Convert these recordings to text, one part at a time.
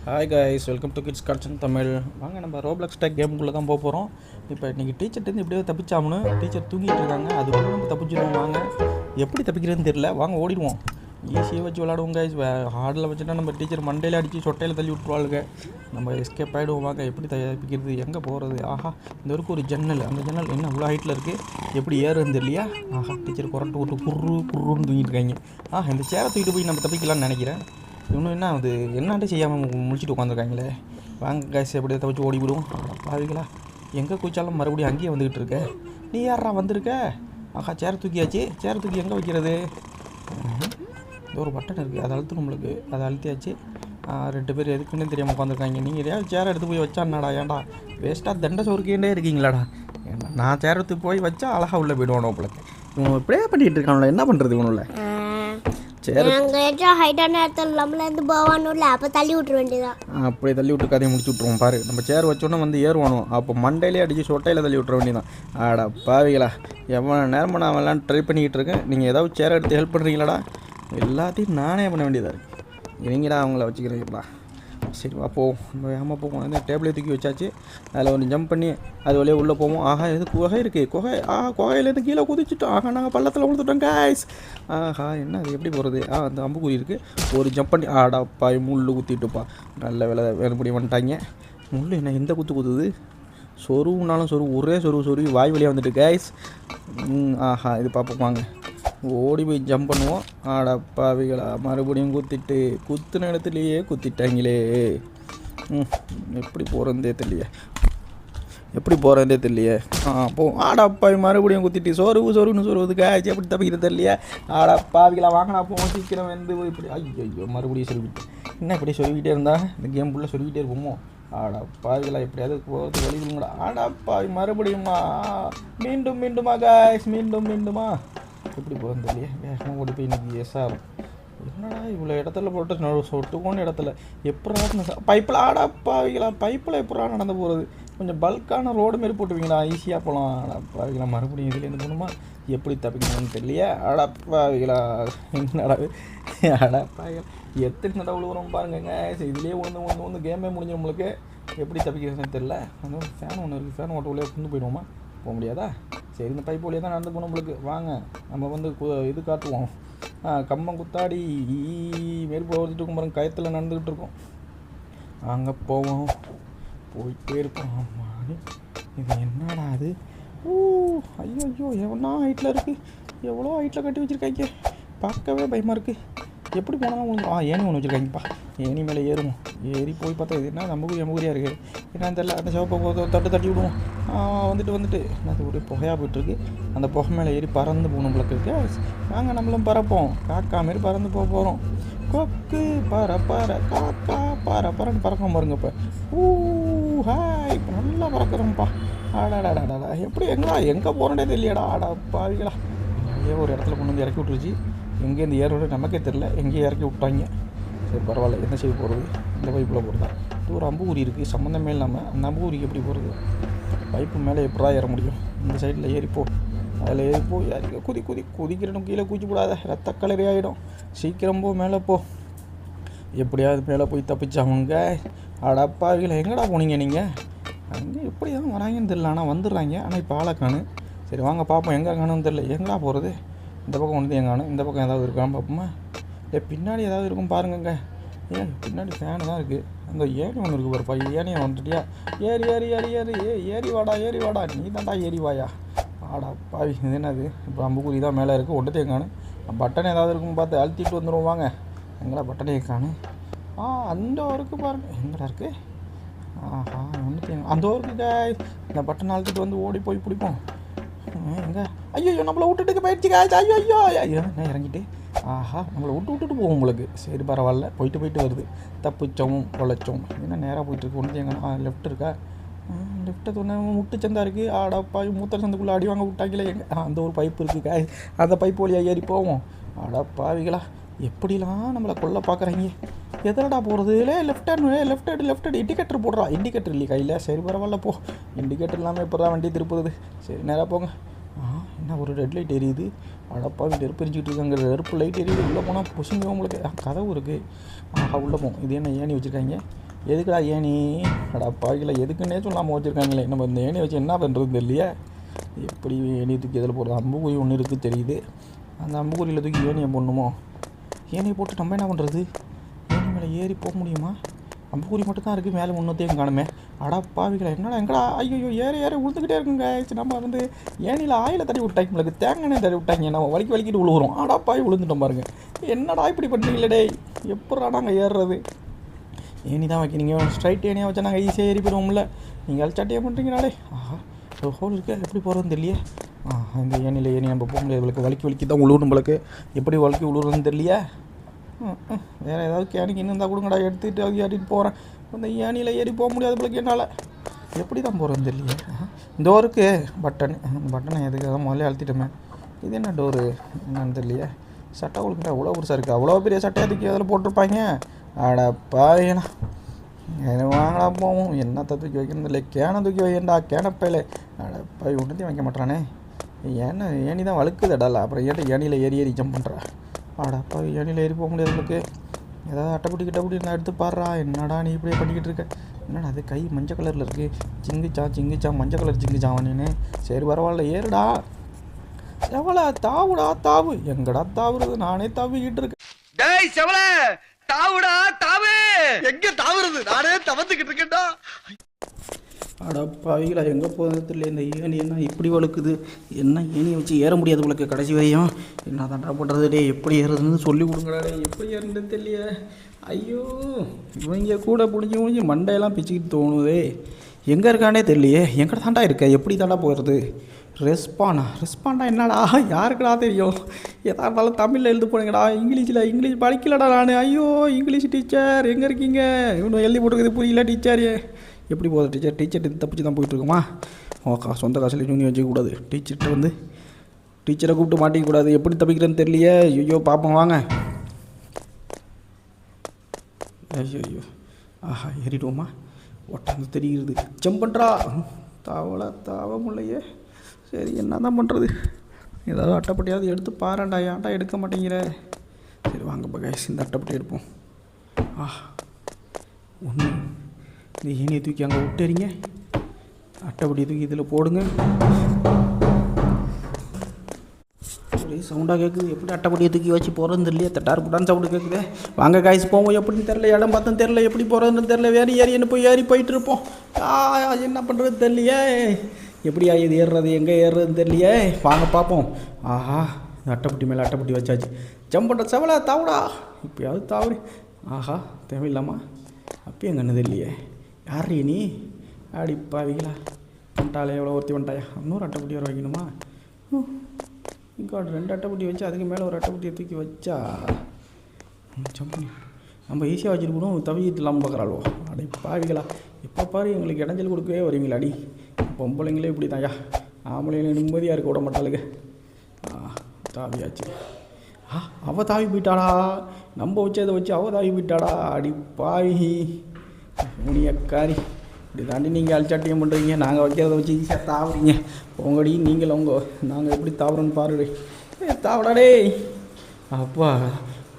Hi guys, welcome to kids culture Tamil. வாங்க நம்ம Roblox take கேமுக்குள்ளே தான் போக போகிறோம். இப்போ இன்றைக்கி டீச்சர்ட்டேருந்து எப்படியோ தப்பிச்சாகணும். டீச்சர் தூங்கிட்டு இருக்காங்க, அதுக்குள்ளே நம்ம தப்பிச்சிடுவோம். வாங்க, எப்படி தப்பிக்கிறதுன்னு தெரியல, வாங்க ஓடிடுவோம். ஈஸியாக வச்சு விளாடுவோம் கைஸ். ஹார்டில் வச்சுட்டா நம்ம டீச்சர் மண்டையில் அடித்து சொட்டையில் தள்ளி விட்ருவாளுங்க. நம்ம எஸ்கேப் ஆகிடுவோம். வாங்க, எப்படி தப்பிக்கிறது, எங்கே போகிறது? ஆஹா, இந்த வரைக்கும் ஒரு ஜன்னல், அந்த ஜன்னல் என்ன இவ்வளோ ஹைட்டில் இருக்குது, எப்படி ஏறுன்னு தெரியலையா? ஆஹா, டீச்சர் குரட்டு விட்டு குருன்னு தூங்கிட்டு இருக்காங்க. இந்த சேரை தூக்கிட்டு போய் நம்ம தப்பிக்கலாம்னு நினைக்கிறேன். இன்னும் என்ன அது என்னான்ட்டு செய்யாமல் முடிச்சுட்டு உட்காந்துருக்காங்களே. வாங்க கைஸ், எப்படியே தவிச்சு ஓடி விடுவோம். பாவிங்களா, எங்கே குச்சாலும் மறுபடியும் அங்கேயே வந்துக்கிட்டு இருக்க. நீ யாரா வந்திருக்க? ஆஹா, சேர் தூக்கியாச்சு. சேர் தூக்கி எங்கே வைக்கிறது? இது ஒரு பட்டன் இருக்குது, அதை அழுத்து நம்மளுக்கு. அதை அழுத்தியாச்சு. 2 பேர் எதுக்குன்னு தெரியாமல் உட்காந்துருக்காங்க. நீங்கள் எதையாவது சேர் எடுத்து போய் வச்சான்னாடா? ஏன்டா வேஸ்ட்டாக தண்டை சோறுக்கேண்டே இருக்கீங்களாடா? ஏன்டா நான் சேர் எடுத்து போய் வச்சா அழகாக உள்ளே போய்டுவானோ உங்களுக்கு. இவங்க இப்படியே பண்ணிகிட்டு இருக்காங்களா? என்ன பண்ணுறது இவனுள்ள? அப்படியே தள்ளி விட்டு கதையை முடிச்சு விட்ருவோம். பாரு, நம்ம சேர் வச்சோன்னா வந்து ஏறுவானோ, அப்போ மண்டையிலே அடிச்சு சொட்டையில் தள்ளி விட்ற வேண்டியதான். ஆடா பாவிகளா, எவ்வளோ நேரமாக நான் எல்லாம் ட்ரை பண்ணிக்கிட்டு இருக்கேன். நீங்கள் ஏதாவது சேர் எடுத்து ஹெல்ப் பண்ணுறீங்களாடா? எல்லாத்தையும் நானே பண்ண வேண்டியதாக இருக்குது. இவங்கடா அவங்கள வச்சுக்கிறீங்களா? சரி வா, போவோம். நம்ம வேகமாக போவோம். அந்த டேபிளே தூக்கி வச்சாச்சு. அதில் ஒன்று ஜம்ப் பண்ணி அது வழியாக உள்ளே போவோம். ஆஹா, எது குகை இருக்குது, குகை. குகையிலேருந்து கீழே குதிச்சுட்டோம். நாங்கள் பள்ளத்தில் விழுந்துட்டோம் கைஸ். என்ன அது எப்படி போகிறது? அந்த அம்புக்குறி இருக்குது. ஒரு ஜம்ப் பண்ணி ஆடாப்பா, முள் குத்திட்டுப்பா. நல்ல வேலை வேறுபடி வந்துட்டாங்க. முள் என்ன எந்த குத்துது? சொருவுனாலும் ஒரே சொருவி வாய் வழியாக வந்துட்டு கைஸ். இது பார்ப்போம். வாங்க, ஓடி போய் ஜம்ப் பண்ணுவோம். ஆடப்பாவிகளா, மறுபடியும் குத்துன இடத்துலையே குத்திட்டாங்களே. எப்படி போகிறதே தெரியலையே. ஆடாப்பாவி மறுபடியும் குத்திட்டு சொருன்னு சொருவது காய்ச்சி. எப்படி தப்பிக்கிறது தெரியலையே. ஆடாப்பாவிகளா, வாங்கினா போவோம் சீக்கிரம் வந்து. இப்படி ஐயோ, மறுபடியும் சொல்லிவிட்டு என்ன இப்படி சொல்லிக்கிட்டே இருந்தா இந்த கேம் ஃபுல்லாக சொல்லிக்கிட்டே இருப்போமோ? ஆடாப்பாவிகளா, எப்படியாவது போகிறது வழி கொடுங்கடா. ஆடாப்பாவி மறுபடியுமா, மீண்டுமா காய்ஸ், மீண்டுமா. எப்படி போகிறது தெரியலையே. வேகமாக ஓடி போய் இன்றைக்கி ஆகும். என்னடா இவ்வளோ இடத்துல போட்டு சொட்டுக்கோன்னு இடத்துல எப்படா பைப்பில் ஆடாப்பாவிங்களா, பைப்பில் எப்படா நடந்து போகிறது? கொஞ்சம் பல்கான ரோடு மாரி போட்டுவீங்களா, ஈஸியாக போகலாம். ஆடாப்பாவிங்களா, மறுபடியும் இதுலேருந்து போகணுமா? எப்படி தப்பிக்கணும்னு தெரியலையே. ஆடாப்பாவிங்களா, என்னடா ஆடாப்பாவிகளா, எத்தனை நடை விழுவுறோம் பாருங்கங்க. இதுலேயே ஒன்று கேமே முடிஞ்சு நம்மளுக்கு. எப்படி தப்பிக்கிறதுன்னு தெரில. அந்த ஃபேன் ஒன்று இருக்குது, ஃபேன் ஓட்ட வழியாக கொண்டு போயிடுவோமா? போக முடியாதா? சரி, இந்த பைப் வழியாக தான் நடந்து போகணும் நம்மளுக்கு. வாங்க, நம்ம வந்து இது காட்டுவோம். கம்பம் குத்தாடி மாரி போகிறதுட்டு இருக்கும் பாருங்க, கயத்தில் நடந்துக்கிட்டு இருக்கோம். அங்கே போவோம், போயிட்டே இருக்கோம். இது என்னடா அது? ஐயோ, எவ்வளோ ஹைட்டில் இருக்குது, எவ்வளோ ஹைட்டில் கட்டி வச்சுருக்காங்க. பார்க்கவே பயமாக இருக்குது. எப்படி போனாலும் ஒன்று ஏணி ஒன்று வச்சுருக்காங்கப்பா. ஏணி மேலே ஏறுவோம். ஏறி போய் பார்த்தா இது என்ன எம்புரியாக இருக்குது. என்னன்னு தெரியல. அந்த சிவப்பை தட்டி விடுவோம். வந்துட்டு அது ஒரு புகையாக போய்ட்டுருக்கு. அந்த புகை மேலே ஏறி பறந்து போகணும் நம்மளுக்கு இருக்கு. வாங்க, நம்மளும் பறப்போம். காக்கா மாரி பறந்து போகிறோம். கொக்கு காக்கா பறன்னு பறக்க பாருங்க. இப்போ ஹாய், இப்போ நல்லா பறக்கிறோம்ப்பா. ஆடாடாடாடா, எப்படி எங்கே போகிறோன்னே தெரியலையாடா. பாவிகளா, ஒரு இடத்துல கொண்டு வந்து இறக்கி விட்டுருச்சு. எங்கேருந்து ஏறோட நமக்கே தெரில. எங்கேயும் இறக்கி விட்டாங்க. சரி, பரவாயில்ல. என்ன செய்ய போகிறது? இந்த பைப்பில் போகிறதா? இது ஒரு அம்புக்குறி இருக்குது, சம்மந்தமே இல்லாமல். அந்த அம்புக்குறிக்கு எப்படி போகிறது? பைப்பு மேலே எப்படா ஏற முடியும்? இந்த சைடில் ஏறிப்போ, அதில் ஏறிப்போ. குதிக்கிறனும் கீழே குதிச்சு கூடாத, ரத்த கலரி ஆகிடும். சீக்கிரம் மேலே போ. எப்படியாவது மேலே போய் தப்பிச்சாங்க. அடப்பாவிகளை, எங்கடா போனீங்க நீங்கள்? அங்கே எப்படி தான் வராங்கன்னு தெரியல. ஆனால் வந்துடுறாங்க. ஆனால் இப்போ ஆளக்கானு. சரி வாங்க பார்ப்போம், எங்கே காணுன்னு தெரியல. எங்கடா போகிறது? இந்த பக்கம் வந்து எங்கானு, இந்த பக்கம் ஏதாவது இருக்கான்னு பார்ப்போமா? பின்னாடி ஏதாவது இருக்கும் பாருங்கங்க. பின்னாடி ஃபேனு தான் இருக்குது. அந்த ஏணி ஒன்று இருக்குது பாருப்பா. ஏனியை வந்துட்டியா? ஏறி வாடா. நீ தான்டா ஏறி வாயா. பாவி, இது என்னது? இப்போ அம்புக்குறி தான் மேலே இருக்குது. ஒன்றத்தை எங்கானு. பட்டன் ஏதாவது இருக்குன்னு பார்த்து அழுத்திட்டு வந்துடுவோம். வாங்க, எங்கடா பட்டனே காணு? அந்த இருக்குது பாருங்க. எங்கடா இருக்குது? ஒன்றுத்தையும் அந்த இருக்குது. இந்த பட்டனை அழுத்திட்டு வந்து ஓடி போய் பிடிப்போம். எங்க? ஐயோ, நம்மளை விட்டுட்டு போயிடுச்சு காய்ச்சி. ஐயோ, நான் இறங்கிட்டு. நம்மளை விட்டுட்டு போவோம் உங்களுக்கு. சரி பரவாயில்ல, போயிட்டு வருது. தப்பிச்சோம் பொழைச்சோம். என்ன நேராக போயிட்டுருக்கு. ஒன்று எங்கன்னா லெஃப்ட் இருக்கா? லெஃப்ட்டை சொன்ன முட்டுச்சந்தா இருக்குது. ஆடாப்பாய், மூத்தர் சந்துக்குள்ளே அடி வாங்க விட்டாங்களே. அந்த ஒரு பைப்பு இருக்குது காய். அந்த பைப்பு வழியாக ஏறி போவோம். ஆடாப்பாவிகளா, எப்படிலாம் நம்மளை கொல்ல பார்க்குறாங்க. எதனடா போகிறது? லெஃப்ட் ஹேண்ட் இண்டிகேட்டர் போடுறா. இண்டிகேட்டர் இல்லையா கையில்? சரி பரவாயில்ல, போ. இண்டிகேட்டர் இல்லாமல் இப்போ தான் வண்டி திருப்புறது. சரி நேராக போங்க. என்ன ஒரு ரெட் லைட் எரியுது. அடப்பாவி நெருப்பு எரிஞ்சிக்கிட்டு இருக்காங்க. நெருப்பு லைட் எரியுது. உள்ளே போனால் பொசுங்க உங்களுக்கு கதவு இருக்குது. உள்ளே போகும். இது என்ன ஏணி வச்சுருக்காங்க? எதுக்குடா ஏணி? அடப்பாவிகளை எதுக்குன்னே சொல்லாமல் வச்சுருக்காங்களே. நம்ம இந்த ஏணி வச்சு என்ன பண்ணுறது இல்லையா? எப்படி ஏணி தூக்கி எதில் போடுறது? அம்புக்குறி ஒன்று இருக்குது தெரியுது. அந்த அம்புக்குறியில் தூக்கி ஏணியை போடணுமோ? ஏணியை போட்டு நம்ம என்ன பண்ணுறது? ஏணி மேலே ஏறி போக முடியுமா? அம்புக்குறி மட்டும் தான் இருக்குது, மேலே முன்னத்தையும் காணுமே. அடப்பாவிகளை என்னடா எங்கடா? ஐயோ ஏற உழுந்துக்கிட்டே இருக்குங்க. நம்ம வந்து ஏணியில் ஆயில தட்டி விட்டாங்க, நம்மளுக்கு தேங்காய் தட்டி விட்டாங்க. நம்ம வலிக்கிட்டு விழுவுறோம். அடப்பாவி விழுந்துட்டோம் பாருங்க. என்னடா இப்படி பண்ணுறீங்களே டே? எப்படா நாங்கள் ஏறுறது? ஏணி தான் வைக்கிறீங்க. ஸ்ட்ரைட் ஏணியாக வச்சா நாங்கள் ஈஸியாக ஏறி போயிடுவோம்ல. நீங்கள் அழிச்சாட்டியாக பண்ணுறீங்கனாலே. ஹோல் இருக்கா? எப்படி போகிறதுன்னு தெரியலையே. இந்த ஏணியில் ஏணி நம்ம போக முடியாது. இவளுக்கு வலிக்கி தான் உழுவணும். நம்மளுக்கு எப்படி வலிக்கி விழுவுறதுன்னு தெரியலையே. வேறு ஏதாவது கேணிக்கு இன்னும் இருந்தால் கொடுங்கடா, எடுத்துகிட்டு அது ஏறிட்டு போகிறேன். அந்த ஏணியில் ஏறி போக முடியாது பிள்ளைக்கு என்னால். எப்படி தான் போகிறதுன்னு தெரியலையே. இந்த டோருக்கு பட்டனை எதுக்காக முதல்ல அழுத்திட்டோமே. இது என்ன டோரு என்னன்னு தெரியலையே. சட்டை உங்களுக்கு அவ்வளோ பெருசாக இருக்குது. அவ்வளோ பெரிய சட்டையாக தூக்கி அதில் போட்டிருப்பாங்க. அடப்பாவேண்ணா வாங்கடா போவோம். என்னத்தை தூக்கி வைக்கிறது இல்லை. கேனை தூக்கி வையண்டா, கேனப்பையில். அடப்பாய் ஒன்றுத்தையும் வைக்க மாட்டானே. ஏணி தான் வழுக்குதடால. அப்புறம் ஏணியில் ஏறி ஜம்ப் பண்ணுறா. அடப்பா ஏணியில் ஏறி போக முடியாது உங்களுக்கு. ஏதாவது அட்டைப்பட்டி நான் எடுத்து பாடுறா. என்னடா நீ இப்படியே பண்ணிக்கிட்டு இருக்க? என்னடா அது கை மஞ்சள் கலரில் இருக்குது. சிங்கிச்சா மஞ்சள் கலர் சிங்கிச்சாவானேன்னு. சரி பரவாயில்ல ஏறுடா. எவ்வளோ தாவுடா தாவு. எங்கடா தாவுறது? நானே தாவிக்கிட்டு இருக்கேன். டேய் செவல தாவுடா தாவு. எங்க தாவுறது? நானே தவந்துக்கிட்டு இருக்கேன்டா. அடப்பாவிகளா எங்கே போகிறது தெரியல. இந்த ஏணி என்ன இப்படி வழுக்குது? என்ன ஏணியை வச்சு ஏற முடியாது உங்களுக்கு கடைசி வரையும். என்ன தாண்டா பண்ணுறது டே? எப்படி ஏறுறதுன்னு சொல்லி கொடுங்கடா டே. எப்படி ஏறுறது தெரியல. ஐயோ இவங்க கூட பிடிச்சி மண்டையெல்லாம் பிச்சுக்கிட்டு தோணுதே. எங்கே இருக்கானே தெரியலையே. எங்கே தாண்டா இருக்க? எப்படி தாண்டா போகிறது? ரெஸ்பாண்டா என்னடா? யாருக்குடா தெரியும்? எதா இருந்தாலும் தமிழில் எழுதி போனீங்கடா. இங்கிலீஷ் படிக்கலடா நான். ஐயோ இங்கிலீஷ் டீச்சர் எங்கே இருக்கீங்க? இன்னும் எழுதி போட்டுருக்குது புரியல டீச்சர். எப்படி போகுது டீச்சர் தப்பிச்சு தான் போயிட்டுருக்குமா? சொந்த காசில் யூனி வச்சுக்கூடாது. டீச்சரை கூப்பிட்டு மாட்டிக்கக்கூடாது. எப்படி தப்பிக்கிறேன்னு தெரியலையே. ஐயோ பார்ப்போம் வாங்க. ஐயோ ஏறிடுவோமா? ஒட்டாந்து தெரிகிறது. ஜம்ப் பண்ணுறா. தாவ முடியலையே. சரி என்ன தான் பண்ணுறது? ஏதாவது அட்டைப்பட்டியாவது எடுத்து பாருண்டா. ஏன்டா எடுக்க மாட்டேங்கிற? சரி வாங்கப்பா கைஸ், இந்த அட்டைப்பட்டி எடுப்போம். ஒன்று இந்த ஏணியை தூக்கி அங்கே விட்டுறீங்க. அட்டைப்பட்டியை தூக்கி இதில் போடுங்க. ஒரே சவுண்டாக கேட்குது. எப்படி அட்டைப்பட்டியை தூக்கி வச்சு போகிறதுன்னு தெரியல. தட்டார் புட்டான்னு சவுண்டு கேட்குது. வாங்க காய்ச்சி போவோம். எப்படின்னு தெரில, இடம் பார்த்தும் தெரில, எப்படி போகிறதுன்னு தெரில. ஏறி போயிட்டு இருப்போம். என்ன பண்ணுறது தெரியலையே. எப்படியா இது ஏறுறது? எங்கே ஏறுறதுன்னு தெரியலையே. வாங்க பார்ப்போம். அட்டைப்பட்டி மேலே அட்டைப்பட்டி வச்சாச்சு. ஜம்ப் பண்ணுற செவலா தாவுடா. இப்போயாவது தாவுடி. தேவையில்லாமா? அப்பயும் எங்கே என்ன தெரியலையே. யார் நீ? அடிப்பாவிங்களா வந்துட்டாலே எவ்வளோ ஒருத்தி வந்துட்டாயா? இன்னொரு அட்டைப்பட்டி வர வைக்கணுமா? இங்கே 2 அட்டைப்பட்டி வச்சு அதுக்கு மேலே ஒரு அட்டைப்பட்டியை தூக்கி வச்சா ஜம்பி நம்ம ஈஸியாக வச்சுட்டு போகணும். தவிச்சிட்டு இல்லாமல் பார்க்குறாளோ. அடிப்பாவிகளா எப்போ பாரு எங்களுக்கு இடைஞ்சல் கொடுக்கவே வருவீங்களா? அடி பொம்பளைங்களே இப்படி தான்யா. ஆம்பளைங்களே நிம்மதியாக இருக்க விட மாட்டாளுங்க. தாவியாச்சு. அவள் தாவி போயிட்டாளா? நம்ம வச்சதை வச்சு அவள் தாவி போயிட்டாளா? அடிப்பாவி முனியக்காரி. இப்படி தாண்டி நீங்கள் அழிச்சாட்டியம் பண்ணுறீங்க. நாங்கள் வைக்கிறத வச்சு ஈஸியாக தாவுறீங்க. உங்கடி நீங்கள் நாங்கள் எப்படி தாவுறோன்னு பாருடே. தாவடாடே. அப்பா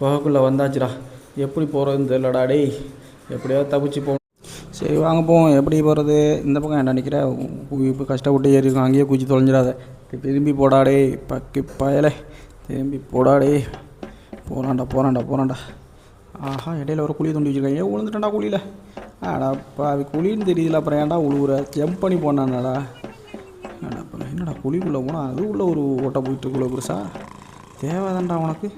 கோகுள்ளே வந்தாச்சுடா. எப்படி போகிறதுன்னு தெரியலடா டே. எப்படியாவது தப்பிச்சு போகணும். சரி வாங்க போவோம். எப்படி போகிறது? இந்த பக்கம் என்ன நினைக்கிறேன்? இப்போ கஷ்டப்பட்டு ஏறிருக்கோம். அங்கேயே குச்சி தொலைஞ்சிடாத. திரும்பி போடாடே. பயலே திரும்பி போடாடே. போகிறான்டா. இடையில ஒரு குழி தோண்டி வச்சுருக்காங்க. விழுந்துட்டான்டா குழியில். அது குழின்னு தெரியல. அப்புறம் ஏன்டா உழுவுற? ஜம்ப் பண்ணி போனானடா. என்னடா குழிக்குள்ளே போனால் அது உள்ள ஒரு ஓட்டை போயிட்டுருக்குள்ள பெருசா தேவைதான்டா உனக்கு.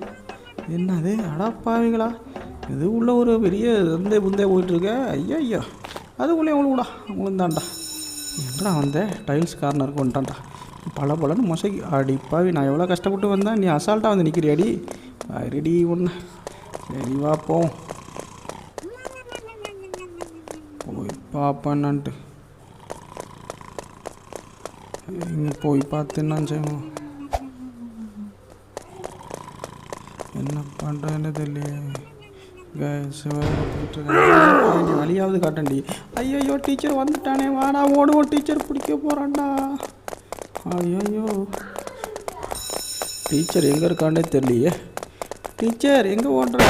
என்னது? அடப்பாவிங்களா இது உள்ள ஒரு பெரிய புந்தே போயிட்டுருக்க. ஐயா அதுக்குள்ளே உழுந்தான்டா. என்னடா வந்தேன் டைல்ஸ் கார்னருக்கு வந்துட்டான்டா. பலன்னு மொசைக்கு. அடிப்பாவி நான் எவ்வளோ கஷ்டப்பட்டு வந்தேன். நீ அசால்ட்டாக வந்து நிற்கிறியாடி. ரெடி ஒன்று. சரி வா போய் பார்ப்பேன்னான்ட்டு போய் பார்த்துன்னு செய்வோம். என்ன பண்ணுறேன்னு தெரியலையே. வழியாவது காட்டண்டி. ஐயோ டீச்சர் வந்துட்டானே. வாடா ஓடுவோம். டீச்சர் பிடிக்க போகிறான்டா. ஐயோ டீச்சர் எங்கே இருக்கானே தெரியலையே. டீச்சர் எங்கே ஓடுற?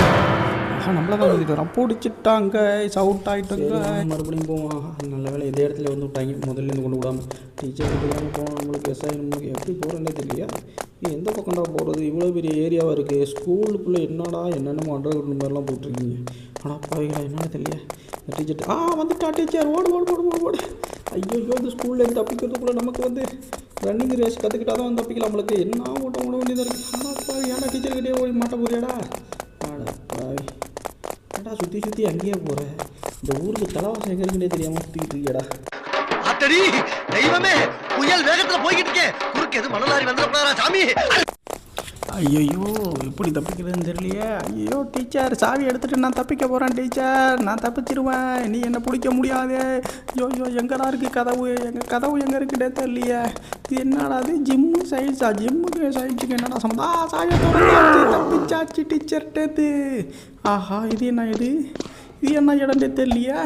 நம்மள தான் வந்துட்டு வரோம். பிடிச்சிட்டாங்க, சவுட் ஆகிட்டாங்க. மறுபடியும் போவோம். நல்ல வேலை இதே இடத்துல வந்து விட்டாங்க. முதல்ல இருந்து கொண்டு விடாமல் டீச்சர் விட்டுக்காமல் போவோம். நம்மளுக்கு எஸ்ஐ நம்மளுக்கு எப்படி போகிறேன்னே தெரியலையா. எந்த பக்கம்டா போகிறது? இவ்வளோ பெரிய ஏரியாவாக இருக்குது. ஸ்கூலுக்குள்ளே என்னென்னமோ அண்டர் மாதிரிலாம் போட்டிருக்கீங்க. ஆனால் பாவீங்களா என்னென்ன தெரியல. இந்த டீச்சர் வந்துட்டா. டீச்சர் ஓடு ஓடு ஓடு ஓடு ஓடு. ஐயோ இந்த ஸ்கூல்லேருந்து தப்பிக்கிறதுக்குள்ளே நமக்கு வந்து ரன்னிங் ரேஸ் கற்றுக்கிட்டா தான் வந்து தப்பிக்கலாம். நம்மளுக்கு என்ன ஓட்ட ஓட வேண்டியதாக இருக்குது. ஆனால் பாவி ஏன்னா டீச்சர்கிட்டே ஓடி மாட்ட போறியாடா? பாவி ஏடா சுற்றி அங்கேயே போகிறேன். இந்த ஊருக்கு தலைவாசம் எங்கே இருக்குன்னே தெரியாமல் சுற்றிக்கிட்டு இருக்கியடா. அத்தடி தெய்வமே, புயல் வேகத்தில் போய்கிட்டு இருக்கேன். குறுக்கு எது மணலாரி வந்துடப்படாரா சாமி? ஐயோ எப்படி தப்பிக்கிறதுன்னு தெரியலையே. ஐயோ டீச்சர் சாவி எடுத்துகிட்டு நான் தப்பிக்க போகிறேன். டீச்சர் நான் தப்பிச்சிருவேன், நீ என்னை பிடிக்க முடியாது. ஐயோ எங்கடா இருக்குது கதவு? எங்கள் கதவு எங்கே இருக்குன்னே தெரியலையே. இது என்னடா அது? ஜிம்மு சைட்ஸா? ஜிம்முக்கு சைட்ஸுக்கு என்னடா சம்மந்தம்? சாவியை தப்பிச்சாச்சு டீச்சர்ட்டேது. ஆஹா இது என்ன இடம்னே தெரியலையே.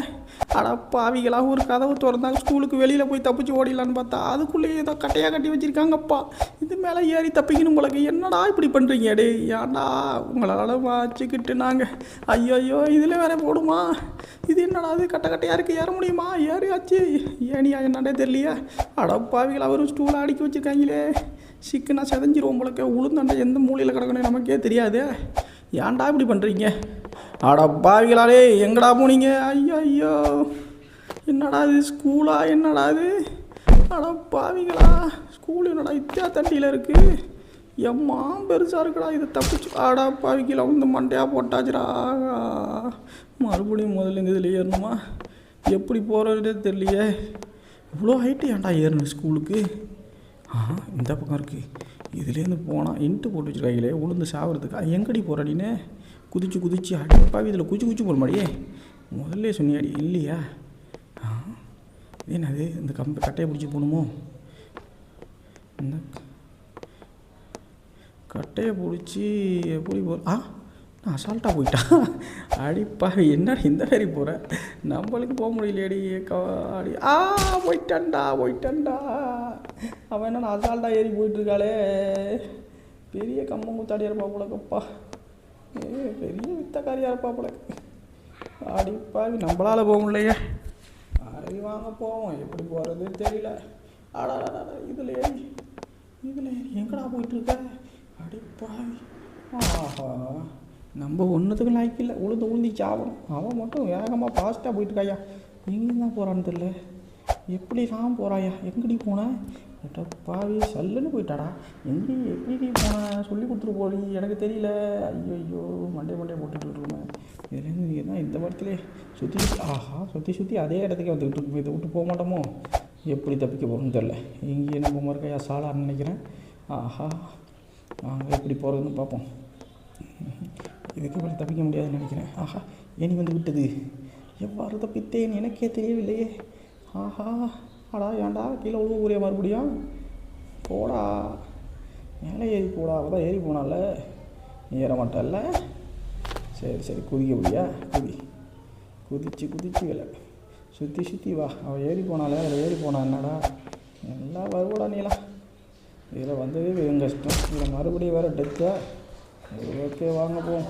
பாவிகளாக ஒரு கதவு திறந்தாங்க. ஸ்கூலுக்கு வெளியில் போய் தப்பிச்சு ஓடிடலான்னு பார்த்தா அதுக்குள்ளேயே ஏதோ கட்டையாக கட்டி வச்சுருக்காங்கப்பா. இது மேலே ஏறி தப்பிக்கணும் உங்களுக்கு. என்னடா இப்படி பண்ணுறீங்க? டே ஏன்டா உங்களால் வச்சுக்கிட்டு நாங்கள் ஐயோ இதில் வேற போடுமா? இது என்னடா அது கட்டையாக இருக்குது? ஏற முடியுமா? ஏறியாச்சு. ஏனியா என்னடே தெரியலையே. பாவிகளாக ஒரு ஸ்டூலை அடுக்கி வச்சுருக்காங்களே. சிக்கனா செதஞ்சிரும் உங்களுக்கு. உளுந்தாண்டா எந்த மூலையில் கிடக்கணும் நமக்கே தெரியாது. ஏன்டா இப்படி பண்ணுறீங்க? பாவிகளாலே எங்கடா போனீங்க? ஐயோ என்னடா இது? ஸ்கூலா? என்னடா இது? பாவிகளா ஸ்கூல் என்னடா இத்தியா தண்டியில் இருக்குது? எம்மா பெருசாக இருக்குடா. இதை தப்பிச்சு பாவிகளா வந்து மண்டையாக போட்டாச்சுடா. மறுபடியும் முதல்ல இந்த இதில் ஏறணுமா? எப்படி போகிறதே தெரியலையே. இவ்வளோ ஹைட்டு ஏன்டா ஏறணும் ஸ்கூலுக்கு? இந்த பக்கம் இருக்குது. இதுலேருந்து போனால் இன்ட்டு போட்டு வச்சுருக்காங்களே உளுந்து சாப்பிட்றதுக்கு. எங்கடி போகிறாடின்னு குதிச்சு அடிப்பாவி இதில் குச்சி போகிற மாதிரியே முதல்ல சொன்னியாடி இல்லையா? என்னது இந்த கட்டையை பிடிச்சி போகணுமோ? இந்த கட்டையை பிடிச்சி எப்படி நான் அசால்ட்டாக போயிட்டான். அடிப்பாவி என்னடி இந்த மாதிரி போகிறேன்? நம்மளுக்கு போக முடியலையடி. போயிட்டான்டா. அவன் என்ன அசால்ட்டாக ஏறி போயிட்டுருக்காளே. பெரிய கம்மங்குத்தாடியாக இருப்பா போலக்கப்பா. பெரிய வித்தக்காரியாக இருப்பா போலக்கு. அடிப்பாவி நம்மளால் போக முடியலையே. வாங்க போவோம். எப்படி போகிறது தெரியல. இதில் ஏறி எங்கடா போயிட்டுருக்க? அடிப்பாவி. ஆஹா நம்ம ஒன்றுத்துக்கும் லாய்க்கில்லை. உளுந்திச்சு ஆகணும். அவன் மட்டும் வேகமாக ஃபாஸ்ட்டாக போயிட்டுருக்காயா. எங்கே தான் போகிறான்னு தெரியல. எப்படி தான் போகிறாயா? எங்கடி போனேன்? பாவி சல்லுன்னு போயிட்டாடா. எப்படி போனேன்? சொல்லி கொடுத்துட்டு போடி. எனக்கு தெரியல. ஐயோ மண்டே போட்டுக்கிட்டு இருக்கோம். இதுலேருந்து நீங்கள் தான் இந்த இடத்துல சுற்றி அதே இடத்துக்கே வந்துக்கிட்டு இருக்கோம். இதை விட்டு போக மாட்டோமோ? எப்படி தப்பிக்க போகிறோன்னு தெரில. இங்கே நம்ம மறுக்கையா சாலான்னு நினைக்கிறேன். நாங்கள் எப்படி போகிறதுன்னு பார்ப்போம். இதுக்கு இப்படி தப்பிக்க முடியாதுன்னு நினைக்கிறேன். ஏனி வந்து விட்டது. எவ்வாறு தப்பித்தேன் எனக்கே தெரியவில்லையே. ஏன்டா கீழே உழுவ கூறிய மறுபடியும் போடா. மேலே ஏறி போடா. அவள் தான் ஏறி போனால ஏற மாட்டால. சரி குதிக்க முடியா? குதிச்சு வேலை சுற்றி வா. அவள் ஏறி போனாலே அதில் ஏறி போனா என்னடா எல்லாம் வருவடா நீலாம். இதில் வந்ததே வெறும் கஷ்டம். இதில் மறுபடியும் வேறு டெத்தா. ஓகே வாங்க போவோம்.